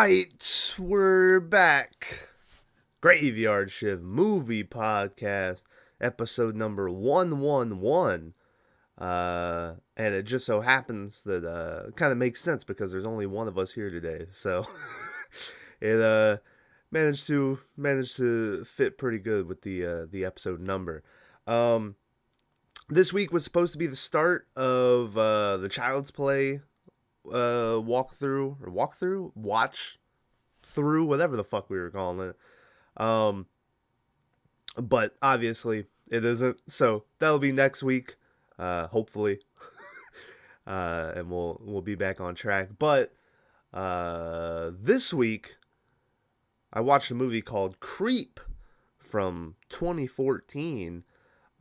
right, we're back. Graveyard Shift Movie Podcast, episode number 111. And it just so happens that kind of makes sense because there's only one of us here today. So it managed to fit pretty good with the episode number. This week was supposed to be the start of the Child's Play watch through, whatever the fuck we were calling it. But obviously it isn't, so that'll be next week, hopefully. And we'll be back on track. But this week I watched a movie called Creep from 2014.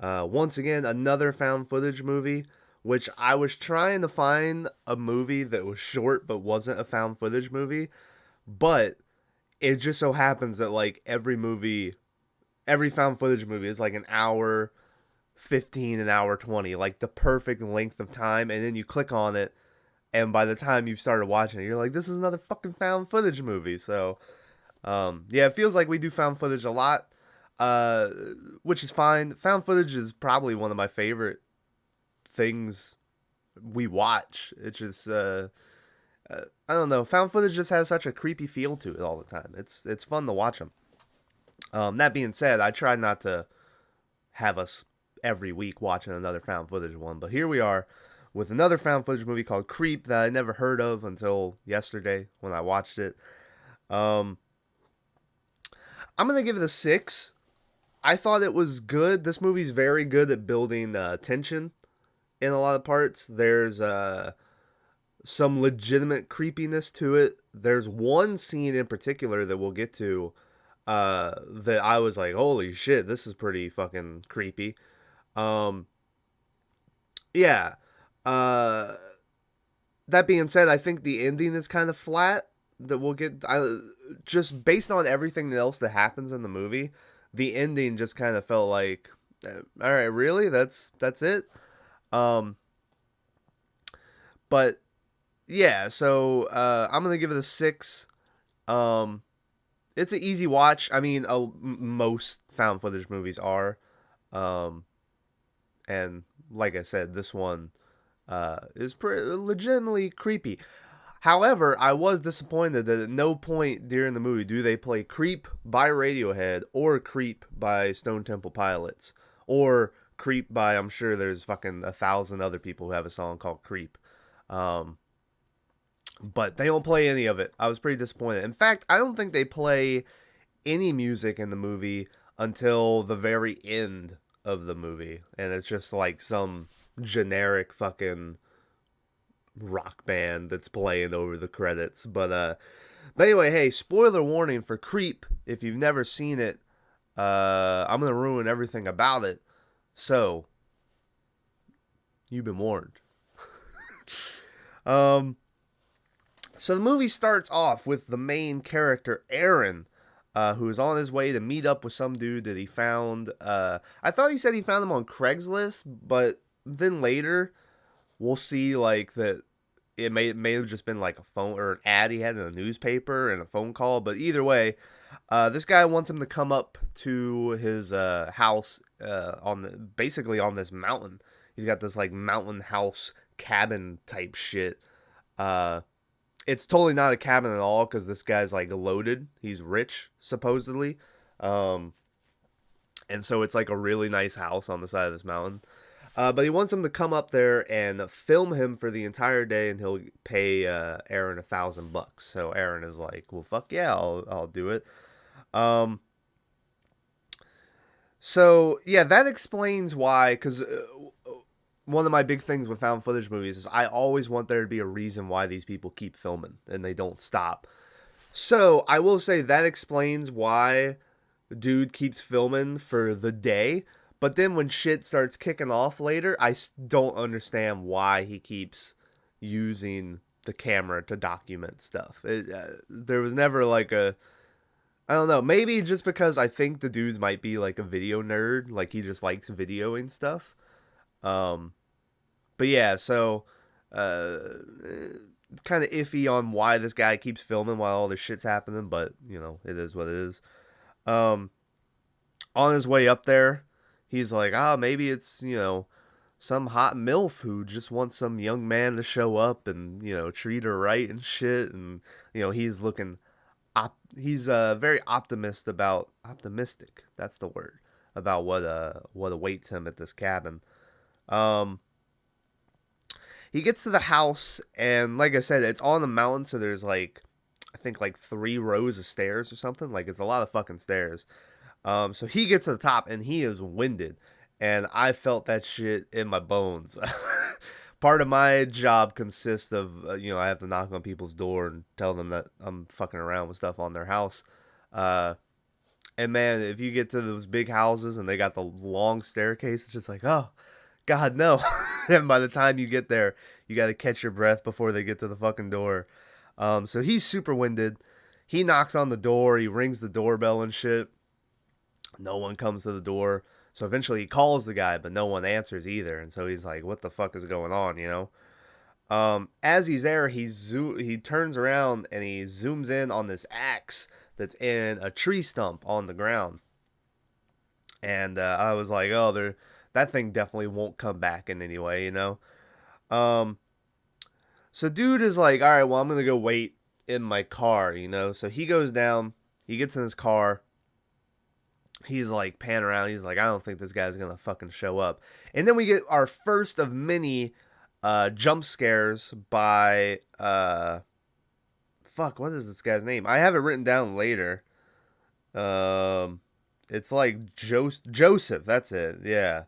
Once again, another found footage movie, which I was trying to find a movie that was short but wasn't a found footage movie. But it just so happens that like every found footage movie is like an hour 15, an hour 20, like the perfect length of time. And then you click on it, and by the time you've started watching it, you're like, this is another fucking found footage movie. So, yeah, it feels like we do found footage a lot. Which is fine. Found footage is probably one of my favorite things we watch. It's just, I don't know. Found footage just has such a creepy feel to it all the time. It's fun to watch them. That being said, I try not to have us every week watching another found footage one, but here we are with another found footage movie called Creep that I never heard of until yesterday when I watched it. I'm gonna give it a 6. I thought it was good. This movie's very good at building tension in a lot of parts. There's some legitimate creepiness to it. There's one scene in particular that we'll get to that I was like, holy shit, this is pretty fucking creepy. Yeah. That being said, I think the ending is kind of flat. That we'll get just based on everything else that happens in the movie. The ending just kind of felt like, all right, really? That's it? But yeah, so I'm going to give it a 6. It's an easy watch. I mean, most found footage movies are. And like I said, this one is legitimately creepy. However, I was disappointed that at no point during the movie do they play Creep by Radiohead or Creep by Stone Temple Pilots or Creep by, I'm sure there's fucking 1,000 other people who have a song called Creep. But they don't play any of it. I was pretty disappointed. In fact, I don't think they play any music in the movie until the very end of the movie. And it's just like some generic fucking rock band that's playing over the credits. But anyway, hey, spoiler warning for Creep. If you've never seen it, I'm gonna ruin everything about it, so you've been warned. So the movie starts off with the main character Aaron, who is on his way to meet up with some dude that he found. I thought he said he found him on Craigslist, but then later we'll see like that it may have just been like a phone or an ad he had in a newspaper and a phone call. But either way, this guy wants him to come up to his house basically on this mountain. He's got this like mountain house cabin type shit. It's totally not a cabin at all because this guy's like loaded. He's rich supposedly, and so it's like a really nice house on the side of this mountain. But he wants him to come up there and film him for the entire day, and he'll pay Aaron $1,000. So Aaron is like, "Well, fuck yeah, I'll do it." So yeah, that explains why. Because one of my big things with found footage movies is I always want there to be a reason why these people keep filming and they don't stop. So I will say that explains why dude keeps filming for the day. But then when shit starts kicking off later, I don't understand why he keeps using the camera to document stuff. There was never like I don't know, maybe just because I think the dudes might be like a video nerd, like he just likes videoing stuff. But yeah, so kind of iffy on why this guy keeps filming while all this shit's happening, but, it is what it is. On his way up there, he's like, maybe it's, some hot MILF who just wants some young man to show up and, treat her right and shit. And, he's looking, he's very optimistic, that's the word, about what awaits him at this cabin. He gets to the house, and like I said, it's on the mountain, so there's I think 3 rows of stairs or something. It's a lot of fucking stairs. So he gets to the top, and he is winded, and I felt that shit in my bones. Part of my job consists of, I have to knock on people's door and tell them that I'm fucking around with stuff on their house. And man, if you get to those big houses and they got the long staircase, it's just oh, God, no. And by the time you get there, you got to catch your breath before they get to the fucking door. So he's super winded. He knocks on the door. He rings the doorbell and shit. No one comes to the door. So eventually he calls the guy, but no one answers either. And so he's like, what the fuck is going on, As he's there, he turns around and he zooms in on this axe that's in a tree stump on the ground. And I was like, oh, that thing definitely won't come back in any way, So dude is like, all right, well, I'm going to go wait in my car, So he goes down, he gets in his car. He's panning around. He's like, I don't think this guy's going to fucking show up. And then we get our first of many jump scares by, what is this guy's name? I have it written down later. It's Joseph. That's it. Yeah.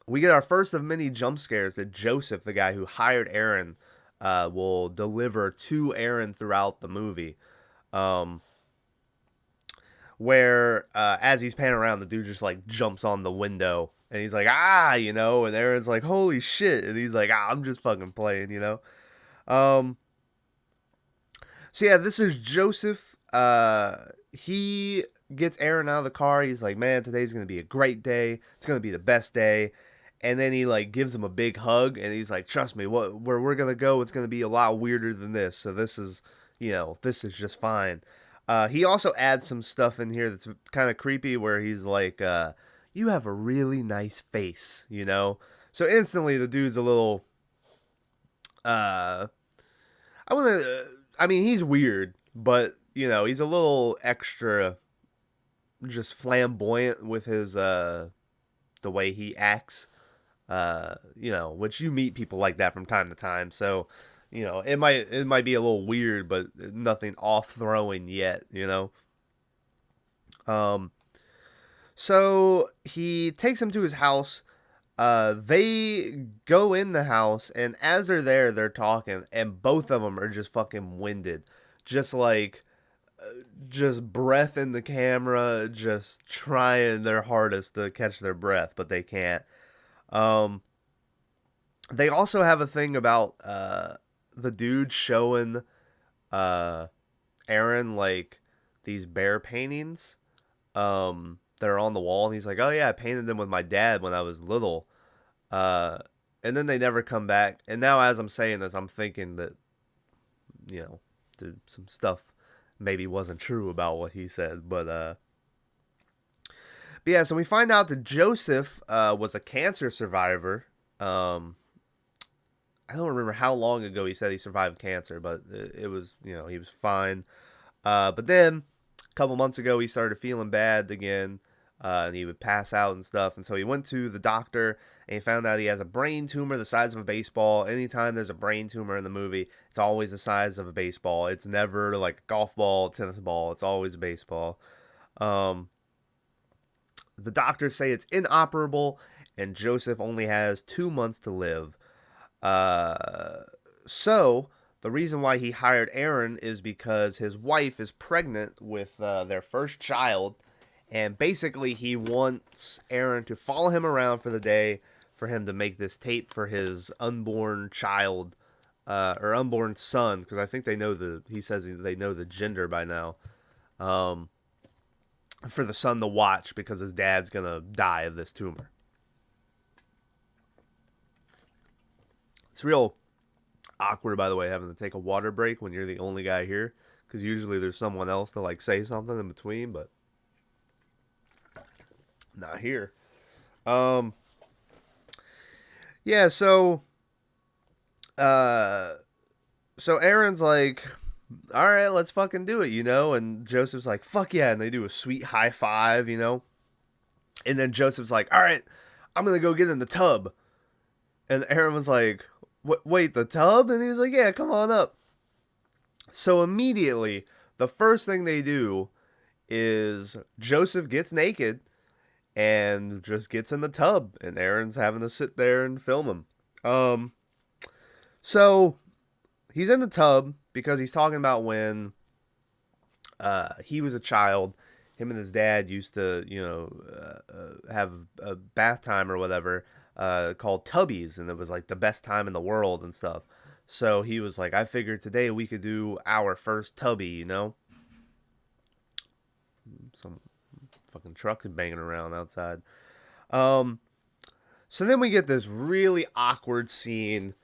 We get our first of many jump scares that Joseph, the guy who hired Aaron, will deliver to Aaron throughout the movie. Where as he's panning around, the dude just jumps on the window and he's like, and Aaron's like, holy shit, and he's like, I'm just fucking playing, So yeah, this is Joseph. He gets Aaron out of the car. He's like, man, today's gonna be a great day. It's gonna be the best day. And then he gives him a big hug, and he's like, trust me, where we're gonna go, it's gonna be a lot weirder than this. So this is just fine. He also adds some stuff in here that's kind of creepy, where he's like, you have a really nice face, So instantly the dude's a little, he's weird, but, he's a little extra just flamboyant with his, the way he acts, which you meet people like that from time to time, so... it might be a little weird, but nothing off-throwing yet, So he takes him to his house. They go in the house, and as they're there, they're talking, and both of them are just fucking winded. Just just breath in the camera, just trying their hardest to catch their breath, but they can't. They also have a thing about, the dude showing Aaron these bear paintings that are on the wall, and he's like, oh yeah, I painted them with my dad when I was little, and then they never come back. And now as I'm saying this, I'm thinking that some stuff maybe wasn't true about what he said, but yeah, so we find out that Joseph was a cancer survivor. I don't remember how long ago he said he survived cancer, but it was, he was fine. But then, a couple months ago, he started feeling bad again, and he would pass out and stuff. And so he went to the doctor, and he found out he has a brain tumor the size of a baseball. Anytime there's a brain tumor in the movie, it's always the size of a baseball. It's never a golf ball, tennis ball. It's always a baseball. The doctors say it's inoperable, and Joseph only has 2 months to live. So the reason why he hired Aaron is because his wife is pregnant with their first child, and basically he wants Aaron to follow him around for the day for him to make this tape for his unborn child, or unborn son, because I think he says they know the gender by now, for the son to watch because his dad's gonna die of this tumor. It's real Awkward, by the way, having to take a water break when you're the only guy here, because usually there's someone else to like say something in between, but not here. Um, yeah, uh, so Aaron's like, all right, let's fucking do it, and Joseph's like, fuck yeah, and they do a sweet high five, and then Joseph's like, all right, I'm gonna go get in the tub, and Aaron was like, wait, the tub? And he was like, yeah, come on up. So immediately, the first thing they do is Joseph gets naked and just gets in the tub, and Aaron's having to sit there and film him. So he's in the tub because he's talking about when he was a child. Him and his dad used to, have a bath time or whatever called Tubbies, and it was like the best time in the world and stuff. So he was like, I figured today we could do our first Tubby, Some fucking trucks banging around outside. So then we get this really awkward scene,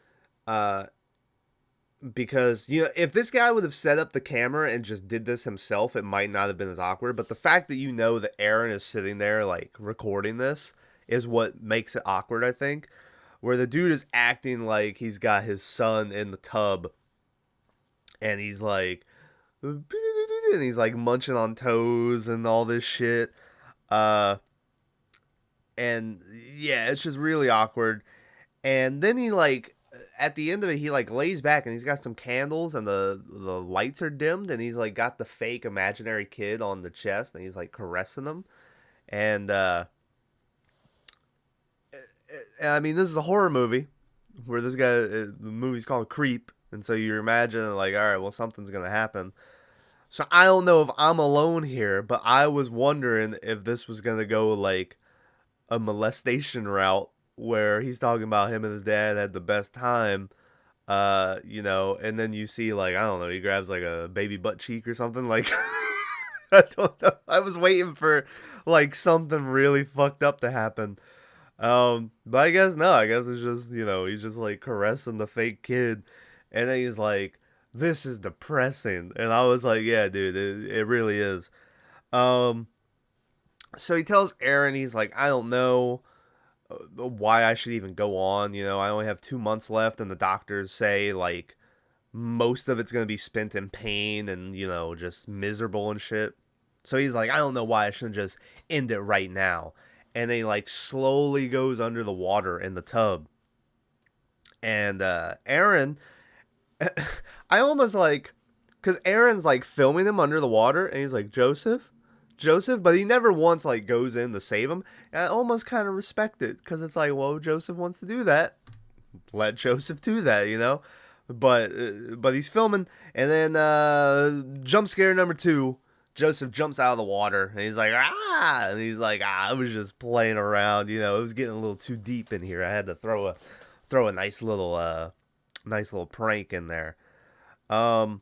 because, if this guy would have set up the camera and just did this himself, it might not have been as awkward. But the fact that that Aaron is sitting there, like, recording this is what makes it awkward, I think. Where the dude is acting like he's got his son in the tub, and he's like, and he's like munching on toes and all this shit. And yeah, it's just really awkward. And then he like, at the end of it, he like lays back and he's got some candles and the lights are dimmed, and he's like got the fake imaginary kid on the chest, and he's like caressing him. And I mean, this is a horror movie where this guy, the movie's called Creep, and so you're imagining like, all right, well, something's gonna happen. So I don't know if I'm alone here, but I was wondering if this was gonna go like a molestation route, where he's talking about him and his dad had the best time, and then you see like, I don't know, he grabs like a baby butt cheek or something, like I don't know. I was waiting for like something really fucked up to happen. But I guess no, I guess it's just, he's just like caressing the fake kid, and then he's like, this is depressing. And I was like, yeah, dude, it really is. So he tells Aaron, he's like, I don't know why I should even go on. I only have 2 months left, and the doctors say like most of it's going to be spent in pain and, just miserable and shit. So he's like, I don't know why I shouldn't just end it right now. And then he like slowly goes under the water in the tub. And Aaron, I almost like, because Aaron's like filming him under the water, and he's like, Joseph, but he never once like goes in to save him. And I almost kind of respect it, because it's like, well, Joseph wants to do that, let Joseph do that, But he's filming, and then jump scare number 2. Joseph jumps out of the water, and he's like, ah! And he's like, I was just playing around, it was getting a little too deep in here. I had to throw a nice little prank in there. So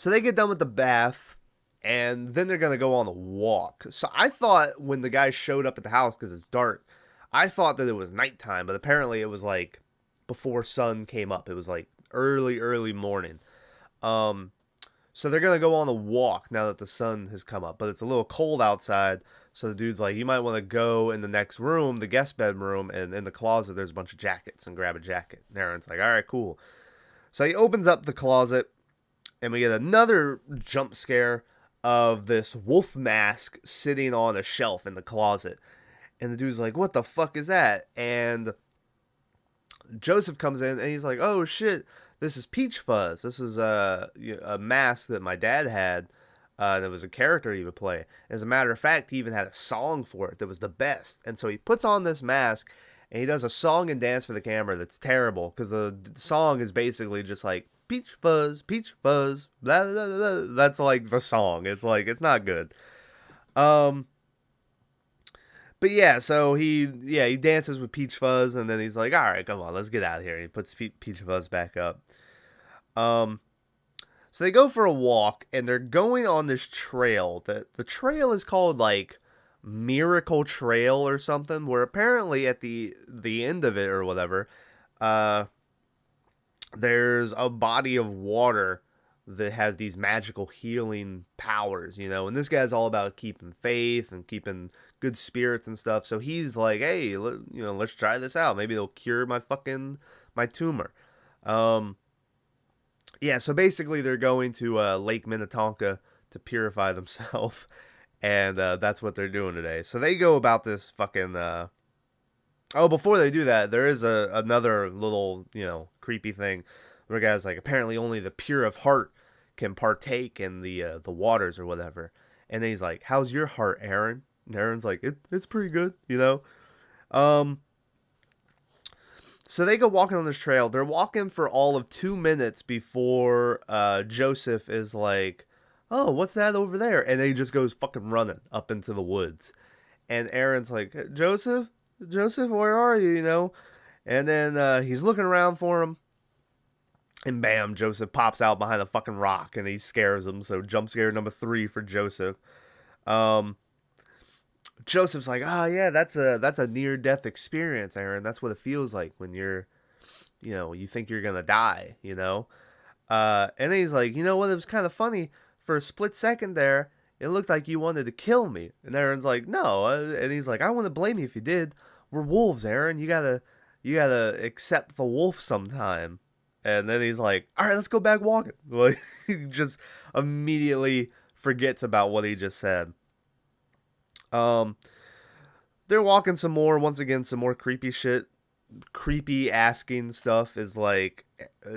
they get done with the bath, and then they're gonna go on a walk. So I thought when the guy showed up at the house, because it's dark, I thought that it was nighttime, but apparently it was like before sun came up. It was like early morning. So they're going to go on a walk now that the sun has come up, but it's a little cold outside. So the dude's like, you might want to go in the next room, the guest bedroom, and in the closet, there's a bunch of jackets, and grab a jacket. And Aaron's like, all right, cool. So he opens up the closet, and we get another jump scare of this wolf mask sitting on a shelf in the closet. And the dude's like, what the fuck is that? And Joseph comes in, and he's like, oh shit, this is Peach Fuzz. This is a mask that my dad had. That was a character he would play. As a matter of fact, he even had a song for it that was the best. And so he puts on this mask, and he does a song and dance for the camera that's terrible, because the song is basically just like, Peach Fuzz, blah, blah, blah, blah. That's like the song. It's like, it's not good. But yeah, so he dances with Peach Fuzz, and then he's like, all right, come on, let's get out of here. And he puts Peach Fuzz back up. So they go for a walk, and they're going on this trail. The trail is called like Miracle Trail or something, where apparently at the end of it or whatever, there's a body of water that has these magical healing powers, and this guy's all about keeping faith and keeping good spirits and stuff. So he's like, hey, let's try this out. Maybe it'll cure my tumor. Yeah, so basically they're going to Lake Minnetonka to purify themselves, and that's what they're doing today. So they go about this fucking. Oh, before they do that, there is another little creepy thing where guys like apparently only the pure of heart can partake in the waters or whatever, and then he's like, "How's your heart, Aaron?" And Aaron's like, "It's pretty good." Um, so they go walking on this trail. They're walking for all of 2 minutes before Joseph is like, "Oh, what's that over there?" And then he just goes fucking running up into the woods. And Aaron's like, Joseph, where are you? And then he's looking around for him. And bam, Joseph pops out behind a fucking rock and he scares him. So jump scare number 3 for Joseph. Joseph's like, oh yeah, that's a near death experience, Aaron. That's what it feels like when you think you're gonna die, and then he's like, you know what? It was kind of funny for a split second there. It looked like you wanted to kill me. And Aaron's like, no. And he's like, I wouldn't blame you if you did. We're wolves, Aaron. You gotta accept the wolf sometime. And then he's like, all right, let's go back walking. Like, he just immediately forgets about what he just said. They're walking some more. Once again, some more creepy shit. Creepy asking stuff is like,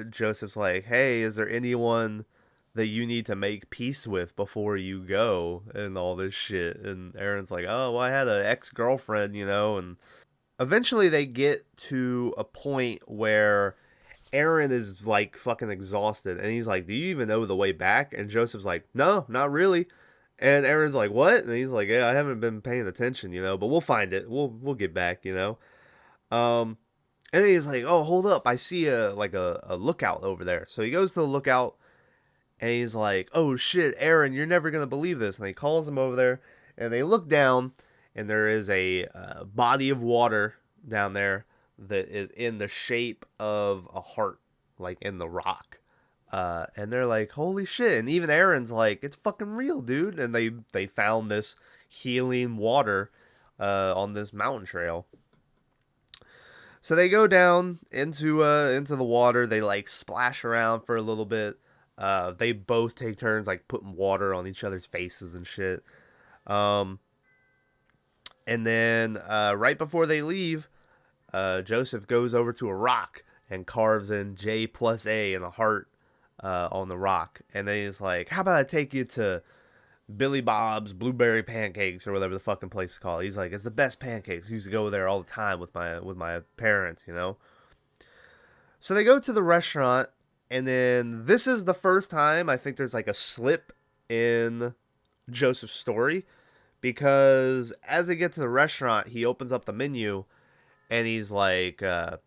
Joseph's like, hey, is there anyone that you need to make peace with before you go and all this shit? And Aaron's like, oh, well, I had an ex-girlfriend, and eventually they get to a point where Aaron is like fucking exhausted and he's like, do you even know the way back? And Joseph's like, no, not really. And Aaron's like, what? And he's like, yeah, I haven't been paying attention, but we'll find it. We'll get back. And then he's like, oh, hold up, I see a lookout over there. So he goes to the lookout. And he's like, oh shit, Aaron, you're never going to believe this. And he calls him over there. And they look down. And there is a body of water down there that is in the shape of a heart. Like in the rock. And they're like, holy shit. And even Aaron's like, it's fucking real, dude. And they found this healing water on this mountain trail. So they go down into the water. They like splash around for a little bit. They both take turns like putting water on each other's faces and shit. And then right before they leave, Joseph goes over to a rock and carves in J plus A in a heart on the rock. And then he's like, how about I take you to Billy Bob's Blueberry Pancakes or whatever the fucking place is called. He's like, it's the best pancakes. I used to go there all the time with my parents, So they go to the restaurant. And then this is the first time I think there's like a slip in Joseph's story, because as they get to the restaurant, he opens up the menu and he's like, all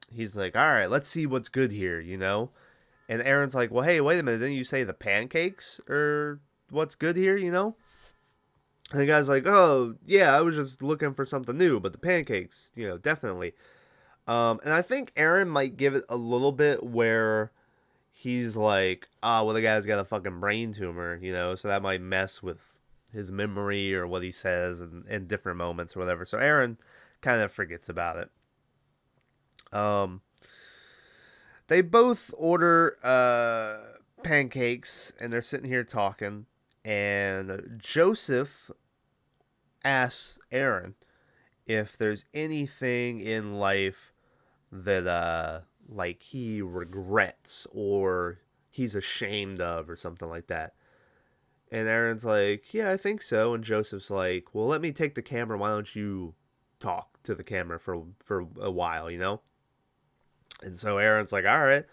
right, let's see what's good here, And Aaron's like, well, hey, wait a minute. Didn't you say the pancakes are what's good here, And the guy's like, oh, yeah, I was just looking for something new, but the pancakes, definitely. And I think Aaron might give it a little bit where he's like, well, the guy's got a fucking brain tumor, so that might mess with his memory or what he says in different moments or whatever. So Aaron kind of forgets about it. They both order pancakes, and they're sitting here talking, and Joseph asks Aaron if there's anything in life that like he regrets or he's ashamed of or something like that. And Aaron's like, yeah, I think so. And Joseph's like, well, let me take the camera. Why don't you talk to the camera for a while, And so Aaron's like, all right.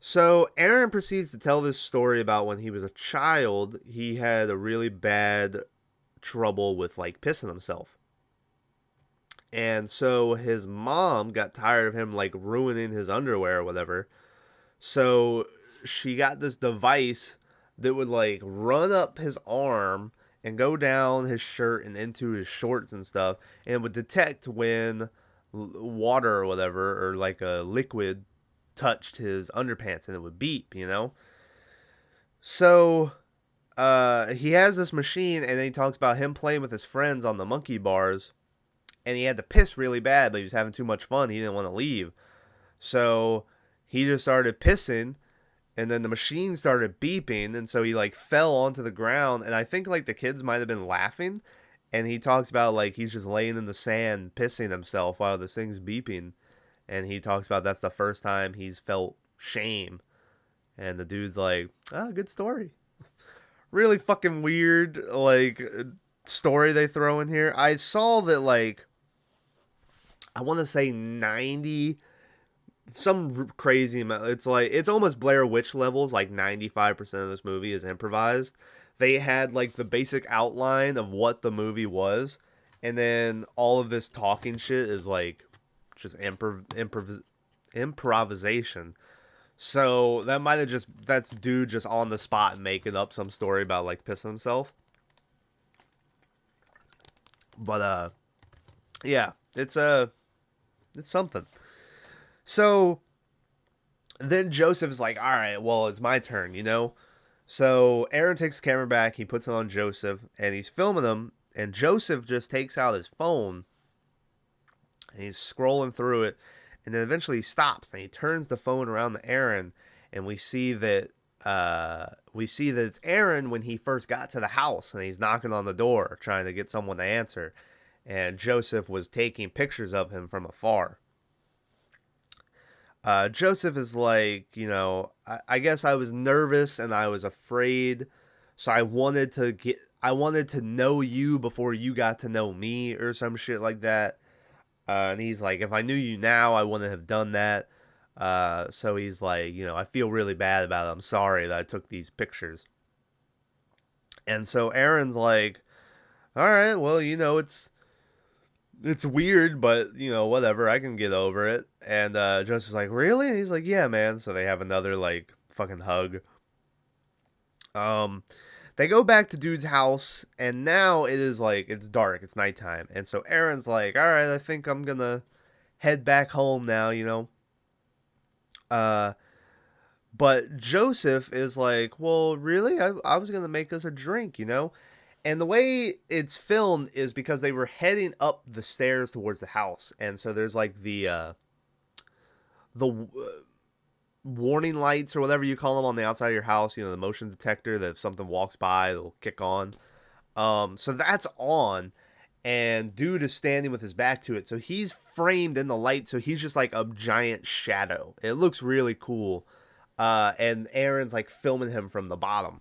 So Aaron proceeds to tell this story about when he was a child, he had a really bad trouble with like pissing himself. And so his mom got tired of him like ruining his underwear or whatever. So she got this device that would like run up his arm and go down his shirt and into his shorts and stuff, and it would detect when water or whatever, or like a liquid touched his underpants and it would beep, you know? So he has this machine, and then he talks about him playing with his friends on the monkey bars, and he had to piss really bad, but he was having too much fun. He didn't want to leave. So he just started pissing, and then the machine started beeping, and so he like fell onto the ground, and I think like the kids might have been laughing, and he talks about like he's just laying in the sand pissing himself while this thing's beeping, and he talks about that's the first time he's felt shame, and the dude's like, ah, good story. Really fucking weird like story they throw in here. I saw that like I want to say 90 some crazy amount. It's like it's almost Blair Witch levels. Like 95% of this movie is improvised. They had like the basic outline of what the movie was, and then all of this talking shit is like just improvisation. So that might have just that's dude just on the spot making up some story about like pissing himself. But yeah, it's something. So then Joseph is like, all right, well, it's my turn, you know? So Aaron takes the camera back, he puts it on Joseph, and he's filming him, and Joseph just takes out his phone, and he's scrolling through it, and then eventually he stops, and he turns the phone around to Aaron, and we see that it's Aaron when he first got to the house, and he's knocking on the door, trying to get someone to answer, and Joseph was taking pictures of him from afar. Joseph is like, you know, I guess I was nervous and I was afraid, so I wanted to know you before you got to know me or some shit like that. And he's like, if I knew you now, I wouldn't have done that. So he's like, you know, I feel really bad about it. I'm sorry that I took these pictures. And so Aaron's like, all right, well, you know, it's weird, but, you know, whatever, I can get over it. And Joseph's like, really? And he's like, yeah, man. So they have another, like, fucking hug. They go back to dude's house, and now it is, like, it's dark, it's nighttime. And so Aaron's like, all right, I think I'm gonna head back home now, you know? But Joseph is like, well, really? I was gonna make us a drink, you know? And the way it's filmed is because they were heading up the stairs towards the house, and so there's like the warning lights or whatever you call them on the outside of your house. You know, the motion detector that if something walks by, it'll kick on. So that's on, and dude is standing with his back to it, so he's framed in the light, so he's just like a giant shadow. It looks really cool, and Aaron's like filming him from the bottom.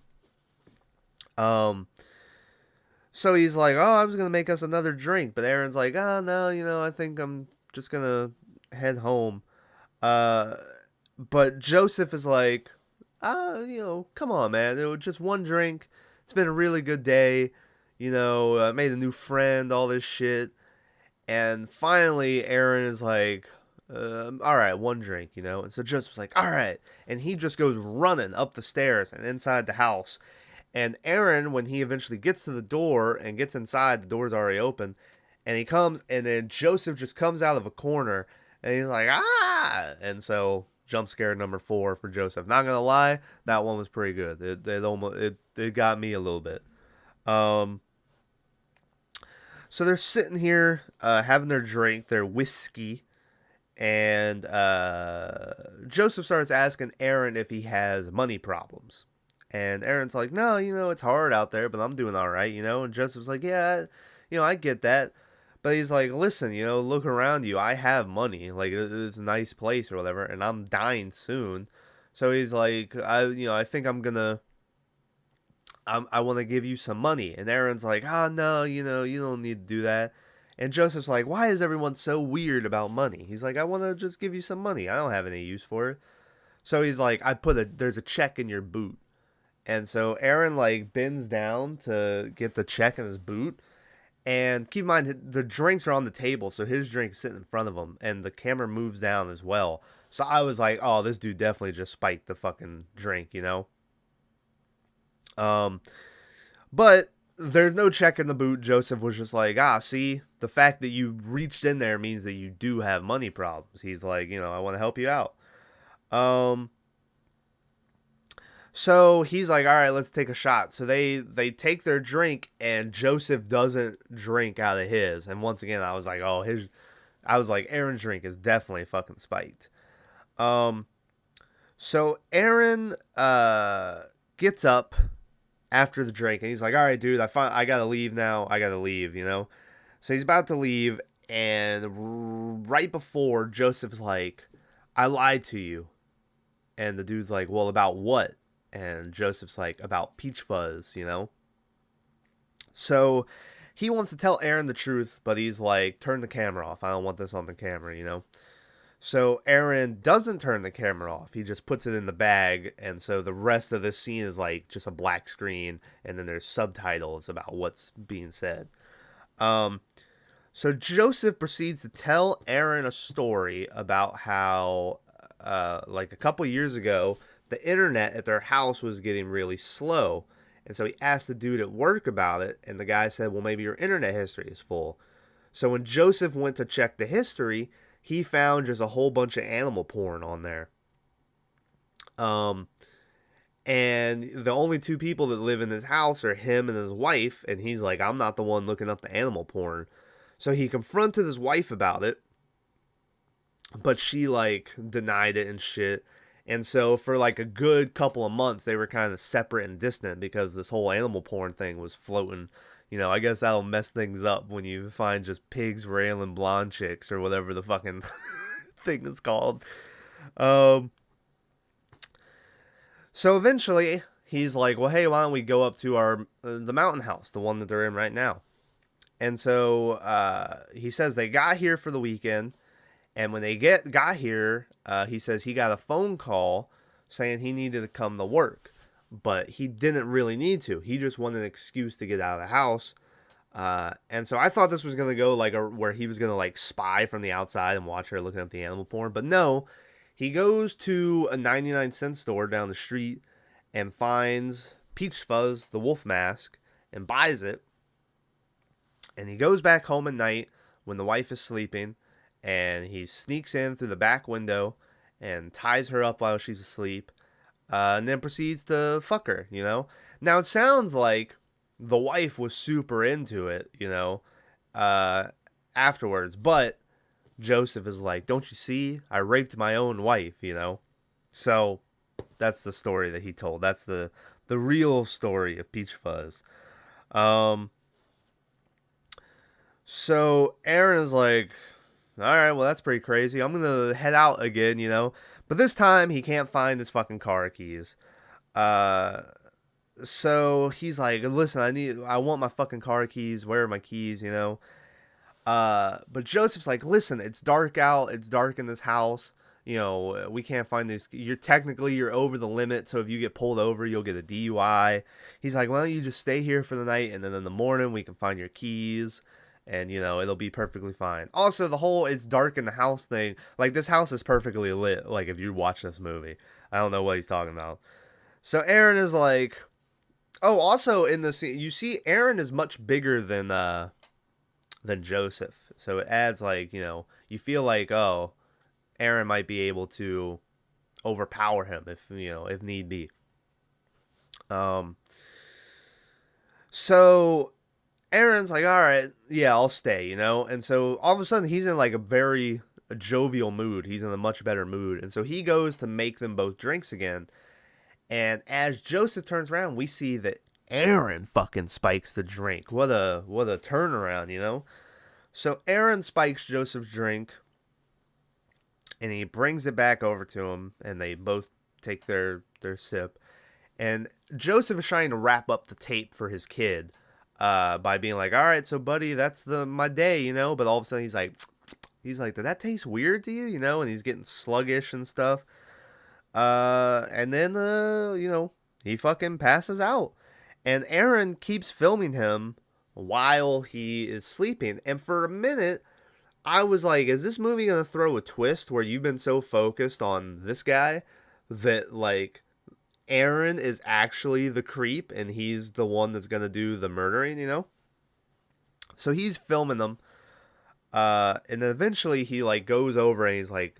So he's like, oh, I was going to make us another drink. But Aaron's like, oh, no, you know, I think I'm just going to head home. But Joseph is like, you know, come on, man. It was just one drink. It's been a really good day. You know, I made a new friend, all this shit. And finally, Aaron is like, all right, one drink, you know. And so Joseph's like, all right. And he just goes running up the stairs and inside the house. And Aaron, when he eventually gets to the door and gets inside, the door's already open. And he comes, and then Joseph just comes out of a corner, and he's like, ah! And so, jump scare number 4 for Joseph. Not gonna lie, that one was pretty good. It got me a little bit. So they're sitting here, having their drink, their whiskey, and Joseph starts asking Aaron if he has money problems. And Aaron's like, no, you know, it's hard out there, but I'm doing all right, you know. And Joseph's like, yeah, you know, I get that. But he's like, listen, you know, look around you. I have money. Like, it's a nice place or whatever, and I'm dying soon. So he's like, I think I'm going to, I want to give you some money. And Aaron's like, oh, no, you know, you don't need to do that. And Joseph's like, why is everyone so weird about money? He's like, I want to just give you some money. I don't have any use for it. So he's like, there's a check in your boot. And so Aaron, like, bends down to get the check in his boot. And keep in mind, the drinks are on the table, so his drink's sitting in front of him. And the camera moves down as well. So I was like, oh, this dude definitely just spiked the fucking drink, you know? But there's no check in the boot. Joseph was just like, see, the fact that you reached in there means that you do have money problems. He's like, you know, I want to help you out. Um, so he's like, all right, let's take a shot. So they take their drink, and Joseph doesn't drink out of his. And once again, I was like, Aaron's drink is definitely fucking spiked. Um, so Aaron gets up after the drink, and he's like, all right, dude, I gotta leave now. I gotta leave, you know? So he's about to leave, and right before, Joseph's like, I lied to you. And the dude's like, well, about what? And Joseph's like, about peach fuzz, you know? So he wants to tell Aaron the truth, but he's like, turn the camera off. I don't want this on the camera, you know? So Aaron doesn't turn the camera off. He just puts it in the bag. And so the rest of this scene is like just a black screen. And then there's subtitles about what's being said. So Joseph proceeds to tell Aaron a story about how, like a couple years ago, the internet at their house was getting really slow. And so he asked the dude at work about it, and the guy said, well, maybe your internet history is full. So when Joseph went to check the history, he found just a whole bunch of animal porn on there. And the only two people that live in his house are him and his wife, and he's like, I'm not the one looking up the animal porn. So he confronted his wife about it, but she like denied it and shit. And so for like a good couple of months, they were kind of separate and distant because this whole animal porn thing was floating. You know, I guess that'll mess things up when you find just pigs railing blonde chicks or whatever the fucking thing is called. So eventually he's like, well, hey, why don't we go up to the mountain house, the one that they're in right now? And so he says they got here for the weekend. And when they got here, he says he got a phone call saying he needed to come to work. But he didn't really need to. He just wanted an excuse to get out of the house. And so I thought this was going to go like where he was going to like spy from the outside and watch her looking up the animal porn. But no, he goes to a 99-cent store down the street and finds Peach Fuzz, the wolf mask, and buys it. And he goes back home at night when the wife is sleeping. And he sneaks in through the back window and ties her up while she's asleep. And then proceeds to fuck her, you know? Now, it sounds like the wife was super into it, you know, afterwards. But Joseph is like, don't you see? I raped my own wife, you know? So that's the story that he told. That's the real story of Peach Fuzz. So Aaron is like, all right, well, that's pretty crazy. I'm going to head out again, you know? But this time, he can't find his fucking car keys. So he's like, listen, I want my fucking car keys. Where are my keys, you know? But Joseph's like, listen, it's dark out. It's dark in this house. You know, we can't find these. You're over the limit. So if you get pulled over, you'll get a DUI. He's like, why don't you just stay here for the night? And then in the morning, we can find your keys. And, you know, it'll be perfectly fine. Also, the whole it's dark in the house thing, like, this house is perfectly lit, like, if you watch this movie. I don't know what he's talking about. So Aaron is like, oh, also in the scene, you see Aaron is much bigger than Joseph. So it adds, like, you know, you feel like, oh, Aaron might be able to overpower him if, you know, if need be. So Aaron's like, all right, yeah, I'll stay, you know? And so all of a sudden he's in like a jovial mood. He's in a much better mood. And so he goes to make them both drinks again. And as Joseph turns around, we see that Aaron fucking spikes the drink. What a turnaround, you know? So Aaron spikes Joseph's drink and he brings it back over to him and they both take their sip. And Joseph is trying to wrap up the tape for his kid. By being like, all right, so buddy, that's my day, you know? But all of a sudden he's like, did that taste weird to you, you know? And he's getting sluggish and stuff. And then, you know, he fucking passes out. And Aaron keeps filming him while he is sleeping. And for a minute, I was like, is this movie going to throw a twist where you've been so focused on this guy that, like, Aaron is actually the creep and he's the one that's going to do the murdering, you know? So he's filming them. And then eventually he like goes over and he's like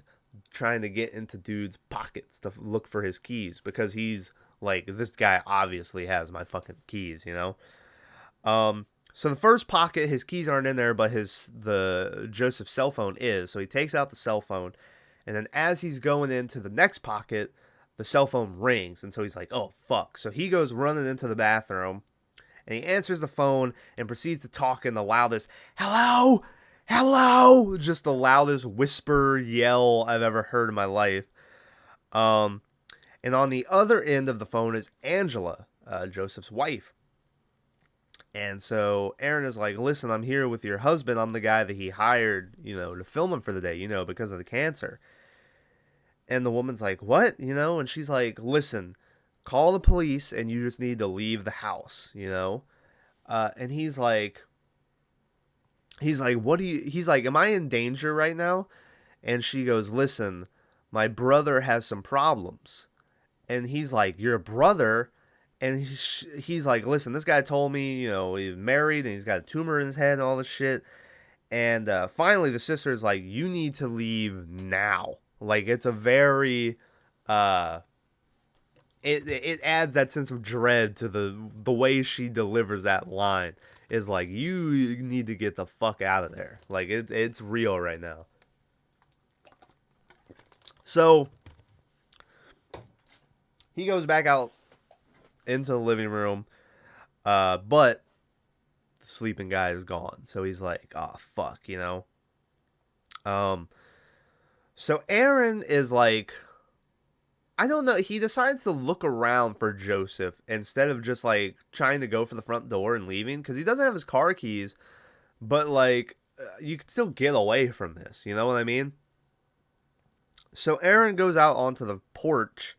trying to get into dude's pockets to look for his keys because he's like, this guy obviously has my fucking keys, you know? So the first pocket, his keys aren't in there, but the Joseph's cell phone is. So he takes out the cell phone, and then as he's going into the next pocket, the cell phone rings, and so he's like, oh, fuck. So he goes running into the bathroom, and he answers the phone and proceeds to talk in the loudest, hello, hello, just the loudest whisper yell I've ever heard in my life. And on the other end of the phone is Angela, Joseph's wife. And so Aaron is like, listen, I'm here with your husband. I'm the guy that he hired, to film him for the day, because of the cancer. And the woman's like, what? And she's like, listen, call the police and you just need to leave the house, and he's like, he's like, am I in danger right now? And she goes, listen, my brother has some problems. And he's like, your brother? And he's like, listen, this guy told me, he's married and he's got a tumor in his head and all this shit. And finally, the sister's like, you need to leave now. Like, it's a very, it adds that sense of dread to the way she delivers that line. Is like, you need to get the fuck out of there. Like, it's real right now. So he goes back out into the living room, but the sleeping guy is gone. So he's like, oh, fuck, So Aaron is like, I don't know, he decides to look around for Joseph instead of just, like, trying to go for the front door and leaving, because he doesn't have his car keys, but, like, you can still get away from this, you know what I mean? So Aaron goes out onto the porch,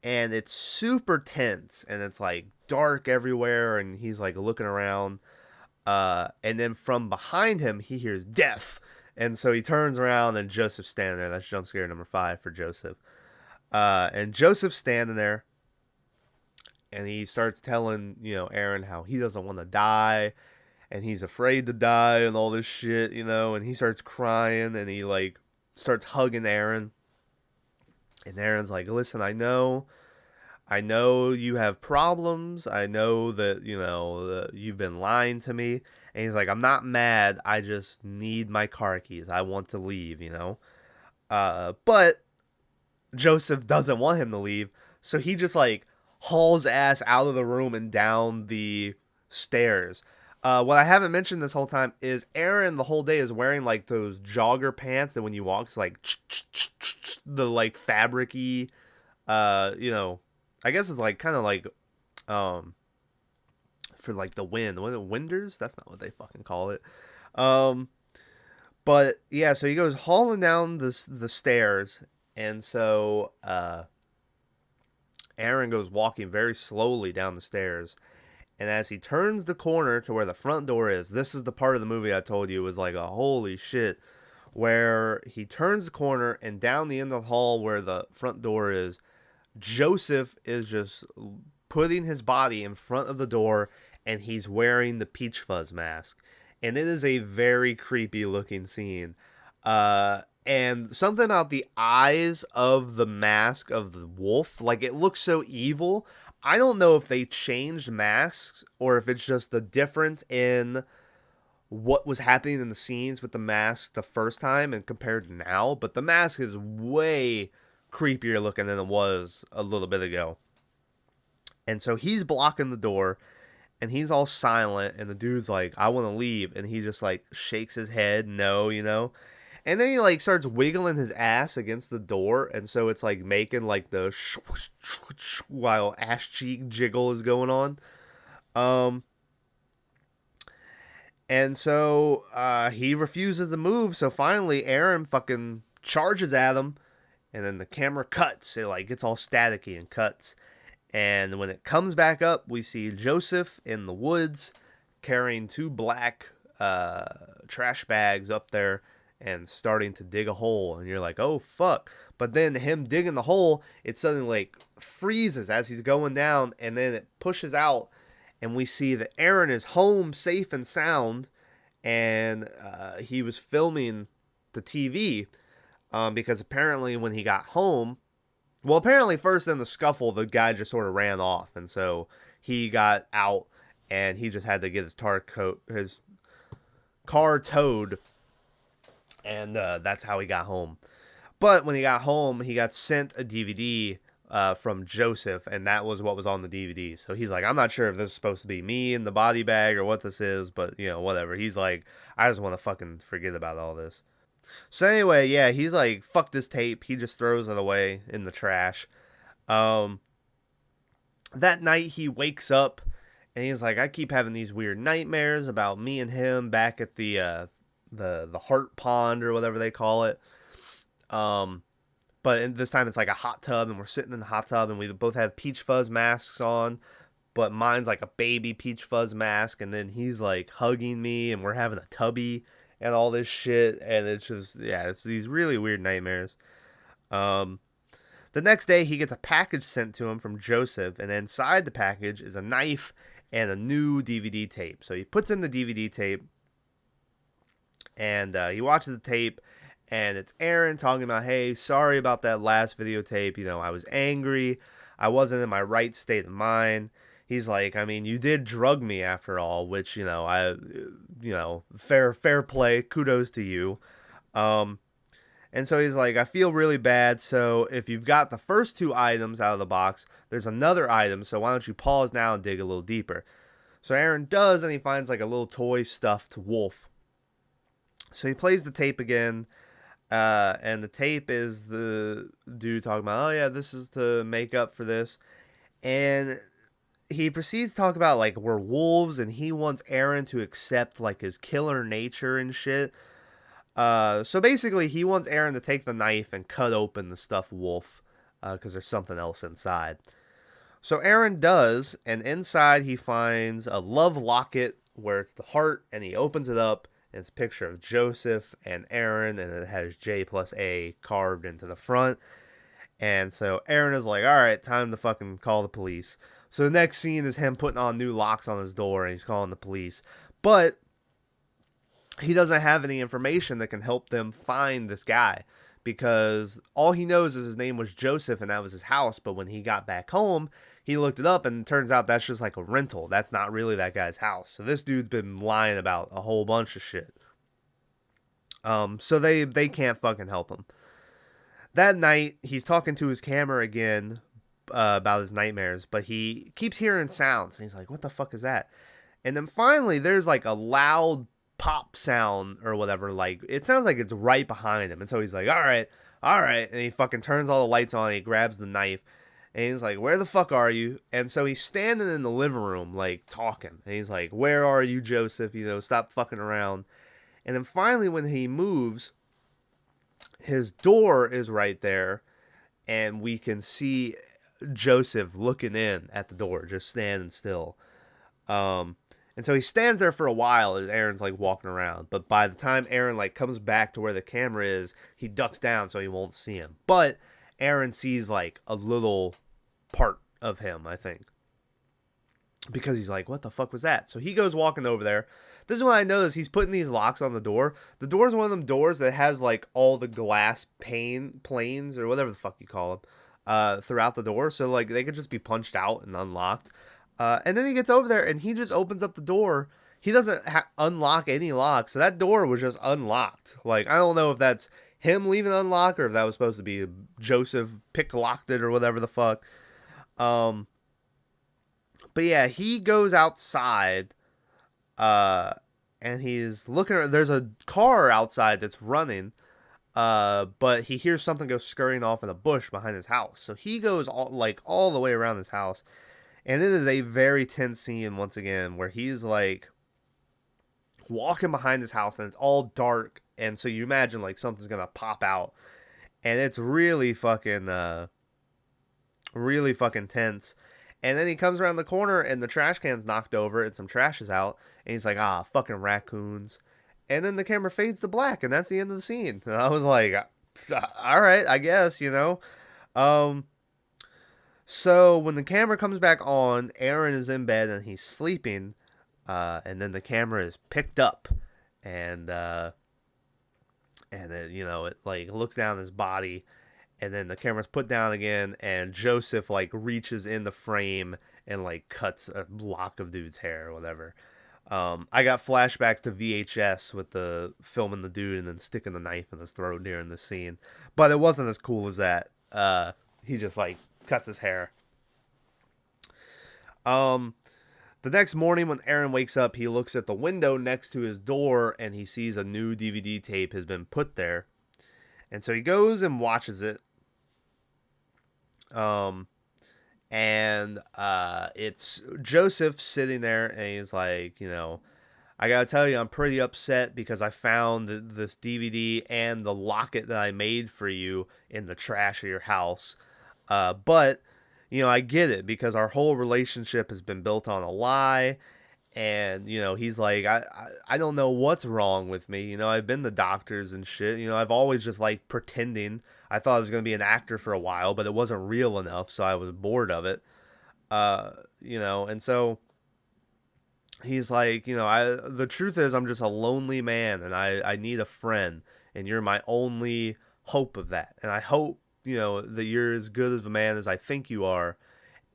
and it's super tense, and it's, like, dark everywhere, and he's, like, looking around, and then from behind him, he hears death, and so he turns around, and Joseph's standing there. That's jump scare number 5 for Joseph. And Joseph's standing there, and he starts telling, Aaron how he doesn't want to die, and he's afraid to die, and all this shit, and he starts crying, and he, like, starts hugging Aaron, and Aaron's like, listen, I know you have problems, I know that, that you've been lying to me, and he's like, I'm not mad, I just need my car keys, I want to leave, but Joseph doesn't want him to leave, so he just, like, hauls ass out of the room and down the stairs. What I haven't mentioned this whole time is Aaron the whole day is wearing, like, those jogger pants that when you walk, it's like, the, like, fabric-y, I guess it's, like, kind of like, for, like, the wind. What are the winders? That's not what they fucking call it. But, yeah, so he goes hauling down the stairs. And so Aaron goes walking very slowly down the stairs. And as he turns the corner to where the front door is, this is the part of the movie I told you was like a holy shit. Where he turns the corner and down the end of the hall where the front door is, Joseph is just putting his body in front of the door and he's wearing the peach fuzz mask. And it is a very creepy looking scene. And something about the eyes of the mask of the wolf, like, it looks so evil. I don't know if they changed masks or if it's just the difference in what was happening in the scenes with the mask the first time and compared to now. But the mask is way creepier looking than it was a little bit ago. And so he's blocking the door and he's all silent. And the dude's like, I want to leave. And he just, like, shakes his head. No, And then he, like, starts wiggling his ass against the door, and so it's, like, making, like, the while ass cheek jiggle is going on. And so he refuses to move, so finally Aaron fucking charges at him, and then the camera cuts. It, like, gets all staticky and cuts. And when it comes back up, we see Joseph in the woods carrying 2 black trash bags up there, and starting to dig a hole, and you're like, oh, fuck. But then him digging the hole, it suddenly, like, freezes as he's going down, and then it pushes out, and we see that Aaron is home safe and sound, and he was filming the TV, because apparently when he got home, well, apparently first in the scuffle, the guy just sort of ran off, and so he got out, and he just had to get his car towed, and that's how he got home. But when he got home, he got sent a DVD from Joseph, and that was what was on the DVD. So he's like, I'm not sure if this is supposed to be me in the body bag or what this is, but, whatever. He's like, I just want to fucking forget about all this. So anyway, yeah, he's like, fuck this tape. He just throws it away in the trash. Um, that night, he wakes up, and he's like, I keep having these weird nightmares about me and him back at the heart pond or whatever they call it. But this time it's like a hot tub, and we're sitting in the hot tub, and we both have peach fuzz masks on, but mine's like a baby peach fuzz mask, and then he's like hugging me, and we're having a tubby and all this shit, and it's just, yeah, it's these really weird nightmares. The next day, he gets a package sent to him from Joseph, and inside the package is a knife and a new DVD tape. So he puts in the DVD tape, and he watches the tape, and it's Aaron talking about, hey, sorry about that last videotape. I was angry. I wasn't in my right state of mind. He's like, I mean, you did drug me after all, which, fair play. Kudos to you. And so he's like, I feel really bad. So if you've got the first two items out of the box, there's another item. So why don't you pause now and dig a little deeper? So Aaron does, and he finds like a little toy stuffed wolf. So he plays the tape again. And the tape is the dude talking about, oh yeah, this is to make up for this. And he proceeds to talk about like we're wolves, and he wants Aaron to accept like his killer nature and shit. So basically he wants Aaron to take the knife and cut open the stuffed wolf, because there's something else inside. So Aaron does, and inside he finds a love locket where it's the heart, and he opens it up. It's a picture of Joseph and Aaron, and it has J plus A carved into the front. And so Aaron is like, all right, time to fucking call the police. So the next scene is him putting on new locks on his door, and he's calling the police. But he doesn't have any information that can help them find this guy, because all he knows is his name was Joseph, and that was his house. But when he got back home, he looked it up, and it turns out that's just like a rental. That's not really that guy's house. So this dude's been lying about a whole bunch of shit. So they can't fucking help him. That night, he's talking to his camera again about his nightmares, but he keeps hearing sounds, and he's like, what the fuck is that? And then finally, there's like a loud pop sound or whatever. Like, it sounds like it's right behind him. And so he's like, all right. And he fucking turns all the lights on, and he grabs the knife. And he's like, where the fuck are you? And so he's standing in the living room, like, talking. And he's like, where are you, Joseph? Stop fucking around. And then finally, when he moves, his door is right there. And we can see Joseph looking in at the door, just standing still. And so he stands there for a while as Aaron's, like, walking around. But by the time Aaron, like, comes back to where the camera is, he ducks down so he won't see him. But Aaron sees like a little part of him, I think, because he's like, what the fuck was that? So he goes walking over there. This is when I notice he's putting these locks on the door. The door is one of them doors that has like all the glass planes or whatever the fuck you call them throughout the door. So like they could just be punched out and unlocked. And then he gets over there and he just opens up the door. He doesn't unlock any locks. So that door was just unlocked. Like, I don't know if that's him leaving unlocked, or if that was supposed to be Joseph pick-locked it or whatever the fuck. But yeah, he goes outside, and he's looking. There's a car outside that's running, but he hears something go scurrying off in a bush behind his house. So he goes all the way around his house, and it is a very tense scene once again where he's like walking behind his house, and it's all dark. And so you imagine like something's gonna pop out, and it's really fucking tense. And then he comes around the corner, and the trash can's knocked over, and some trash is out, and he's like, fucking raccoons. And then the camera fades to black, and that's the end of the scene. And I was like, all right, I guess, So when the camera comes back on, Aaron is in bed and he's sleeping, and then the camera is picked up, and And then, it like looks down his body, and then the camera's put down again, and Joseph like reaches in the frame and like cuts a lock of dude's hair or whatever. I got flashbacks to VHS with the filming the dude and then sticking the knife in his throat during the scene, but it wasn't as cool as that. He just like cuts his hair. The next morning when Aaron wakes up, he looks at the window next to his door and he sees a new DVD tape has been put there, and so he goes and watches it. It's Joseph sitting there, and he's like, I gotta tell you, I'm pretty upset because I found this DVD and the locket that I made for you in the trash of your house. But I get it because our whole relationship has been built on a lie. And, he's like, I don't know what's wrong with me. I've been to doctors and shit. I've always just like pretending. I thought I was going to be an actor for a while, but it wasn't real enough. So I was bored of it. And so he's like, the truth is I'm just a lonely man and I need a friend, and you're my only hope of that. And I hope, that you're as good of a man as I think you are.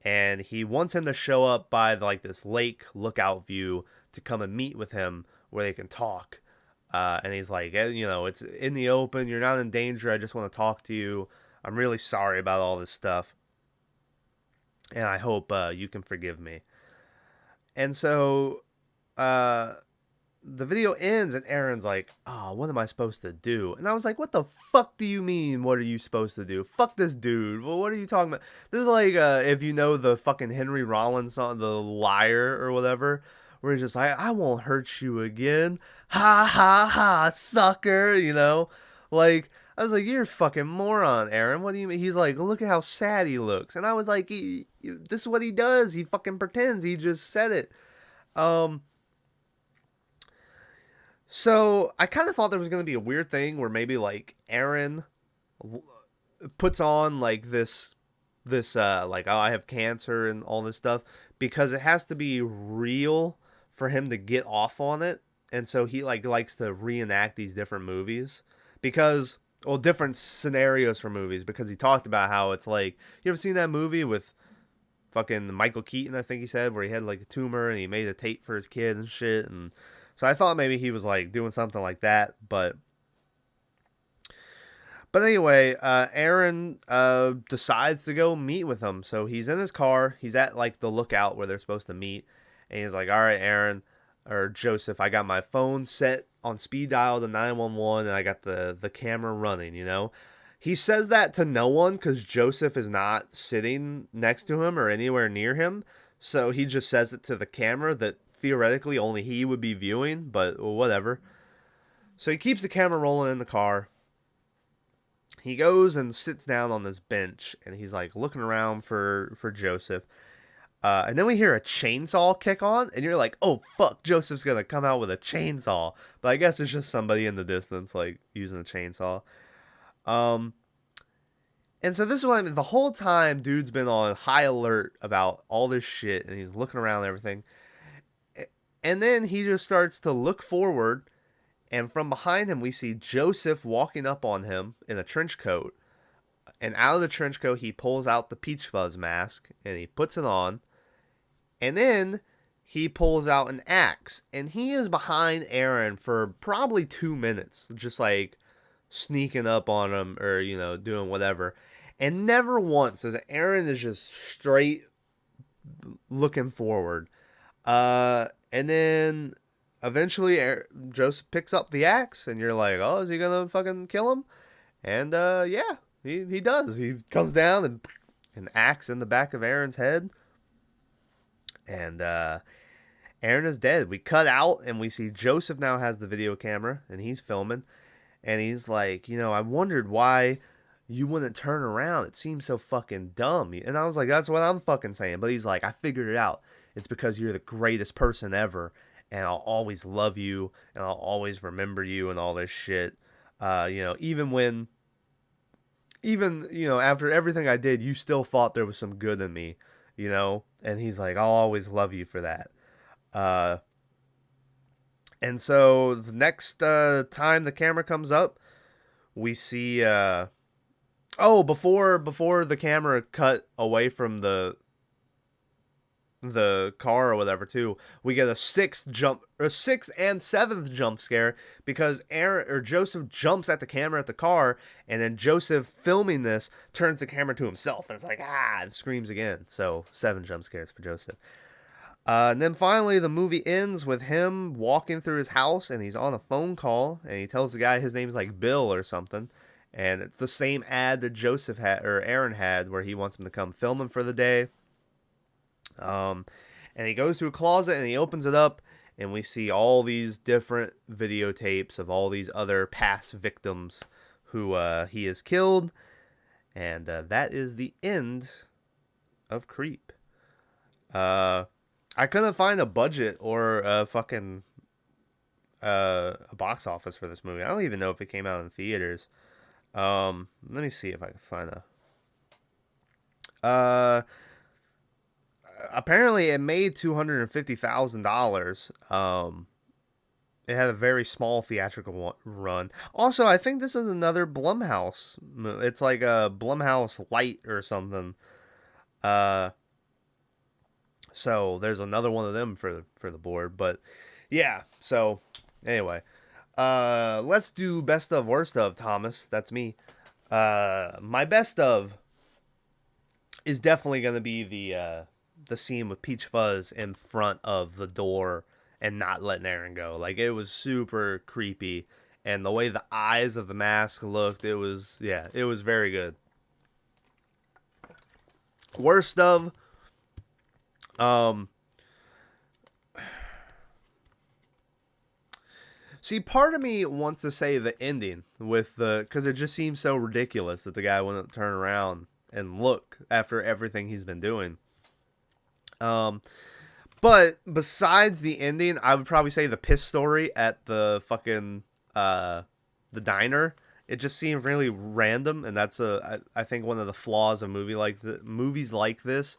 And he wants him to show up by like this lake lookout view to come and meet with him where they can talk. And he's like, it's in the open. You're not in danger. I just want to talk to you. I'm really sorry about all this stuff. And I hope you can forgive me. And so the video ends and Aaron's like, oh, what am I supposed to do? And I was like, what the fuck do you mean? What are you supposed to do? Fuck this dude. Well, what are you talking about? This is like, if you know the fucking Henry Rollins song, The Liar or whatever, where he's just like, I won't hurt you again. Ha ha ha, sucker. Like, I was like, you're a fucking moron, Aaron. What do you mean? He's like, look at how sad he looks. And I was like, this is what he does. He fucking pretends. He just said it. So I kind of thought there was going to be a weird thing where maybe like Aaron puts on like this like, oh, I have cancer and all this stuff, because it has to be real for him to get off on it. And so he like likes to reenact these different movies because, well, different scenarios for movies, because he talked about how it's like, you ever seen that movie with fucking Michael Keaton, I think he said, where he had like a tumor and he made a tape for his kid and shit. And so I thought maybe he was like doing something like that, but anyway, Aaron decides to go meet with him. So he's in his car. He's at like the lookout where they're supposed to meet, and he's like, "All right, Aaron or Joseph, I got my phone set on speed dial to 911, and I got the camera running." He says that to no one because Joseph is not sitting next to him or anywhere near him. So he just says it to the camera that theoretically only he would be viewing, but whatever. So he keeps the camera rolling in the car. He goes and sits down on this bench, and he's like looking around for Joseph. And then we hear a chainsaw kick on, and you're like, oh fuck, Joseph's gonna come out with a chainsaw. But I guess it's just somebody in the distance like using a chainsaw. And so this is what I mean. The whole time, dude's been on high alert about all this shit, and he's looking around and everything. And then he just starts to look forward, and from behind him, we see Joseph walking up on him in a trench coat. And out of the trench coat, he pulls out the Peach Fuzz mask, and he puts it on. And then he pulls out an axe, and he is behind Aaron for probably 2 minutes, just like sneaking up on him or, doing whatever. And never once as Aaron is just straight looking forward. And then eventually Joseph picks up the axe, and you're like, oh, is he gonna fucking kill him? And yeah, he does. He comes down and an axe in the back of Aaron's head, and Aaron is dead. We cut out and we see Joseph now has the video camera and he's filming, and he's like, I wondered why you wouldn't turn around. It seems so fucking dumb. And I was like, that's what I'm fucking saying. But he's like, I figured it out. It's because you're the greatest person ever, and I'll always love you, and I'll always remember you, and all this shit. Even after everything I did, you still thought there was some good in me, And he's like, I'll always love you for that. And so the next time the camera comes up, we see before the camera cut away from the car or whatever too, we get a sixth and seventh jump scare because Joseph jumps at the camera at the car, and then Joseph filming this turns the camera to himself and it's like and screams again. So 7 jump scares for Joseph. And then finally the movie ends with him walking through his house and he's on a phone call and he tells the guy his name's like Bill or something. And it's the same ad that Joseph had or Aaron had where he wants him to come film him for the day. And he goes to a closet and he opens it up and we see all these different videotapes of all these other past victims who he has killed. And that is the end of Creep. I couldn't find a budget or a fucking a box office for this movie. I don't even know if it came out in theaters. Let me see if I can find a. Apparently, it made $250,000. It had a very small theatrical run. Also, I think this is another Blumhouse. It's like a Blumhouse Light or something. So there's another one of them for the board. But yeah. So anyway, let's do best of worst of, Thomas. That's me. My best of is definitely gonna be the scene with Peach Fuzz in front of the door and not letting Aaron go. Like, it was super creepy, and the way the eyes of the mask looked, it was very good. Worst of, see, part of me wants to say the ending with because it just seems so ridiculous that the guy wouldn't turn around and look after everything he's been doing. But besides the ending, I would probably say the piss story at the fucking the diner. It just seemed really random, and that's I think one of the flaws of movies like this,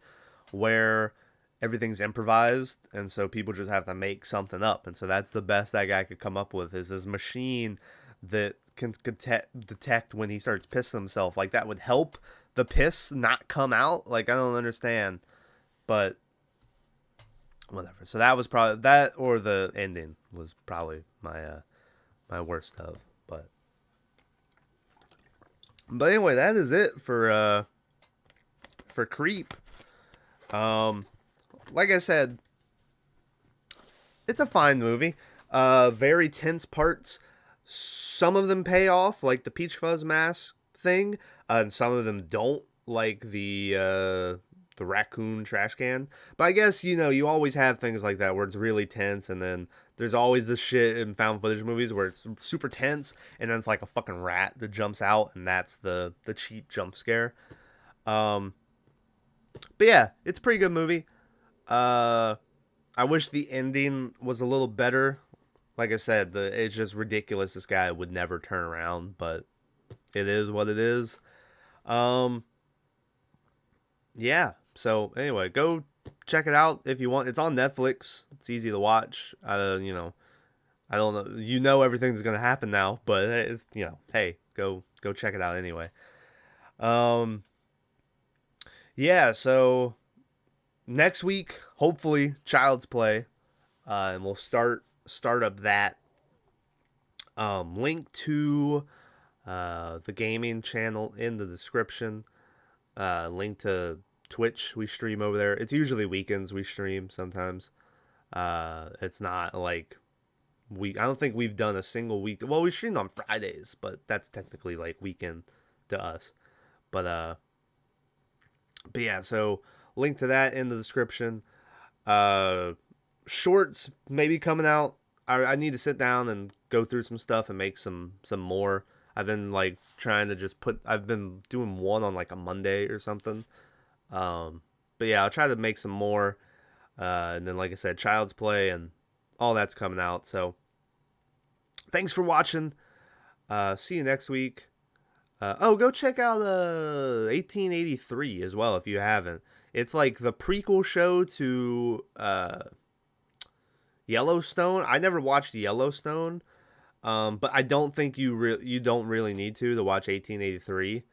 where everything's improvised, and so people just have to make something up, and so that's the best that guy could come up with is this machine that can detect when he starts pissing himself. Like, that would help the piss not come out. Like, I don't understand, but whatever. So that was probably that, or the ending was probably my my worst of. But anyway, that is it for Creep. Like I said, it's a fine movie. Very tense parts. Some of them pay off, like the Peach Fuzz mask thing, and some of them don't, like the raccoon trash can. But I guess, you always have things like that where it's really tense, and then there's always this shit in found footage movies where it's super tense, and then it's like a fucking rat that jumps out, and that's the cheap jump scare. But yeah, it's a pretty good movie. I wish the ending was a little better. Like I said, it's just ridiculous. This guy would never turn around, but it is what it is. Yeah. So anyway, go check it out if you want. It's on Netflix. It's easy to watch. I don't know. Everything's gonna happen now, but hey, go check it out anyway. Yeah. So next week, hopefully, Child's Play, and we'll start up that. Link to the gaming channel in the description. Link to Twitch, we stream over there. It's usually weekends we stream sometimes. It's not like I don't think we've done a single week. Well, we streamed on Fridays, but that's technically like weekend to us. But yeah, so link to that in the description. Shorts maybe coming out. I need to sit down and go through some stuff and make some more. I've been like trying to I've been doing one on like a Monday or something. But yeah, I'll try to make some more. And then, like I said, Child's Play and all that's coming out. So thanks for watching. See you next week. Go check out 1883 as well if you haven't. It's like the prequel show to Yellowstone. I never watched Yellowstone. But I don't think you don't really need to watch 1883.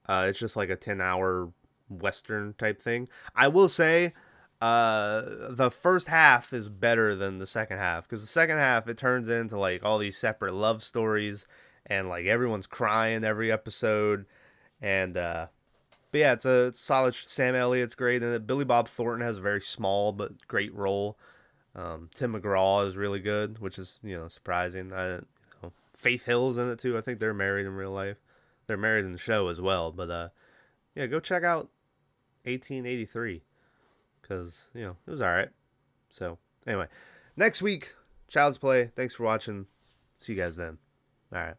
It's just like a 10-hour Western type thing. I will say, the first half is better than the second half, because the second half it turns into like all these separate love stories, and like everyone's crying every episode, and but yeah, it's solid. Sam Elliott's great in it. Billy Bob Thornton has a very small but great role. Tim McGraw is really good, which is surprising. Faith Hill's in it too. I think they're married in real life. They're married in the show as well. But yeah, go check out 1883, because it was all right. So anyway, next week, Child's Play. Thanks for watching. See you guys then. All right.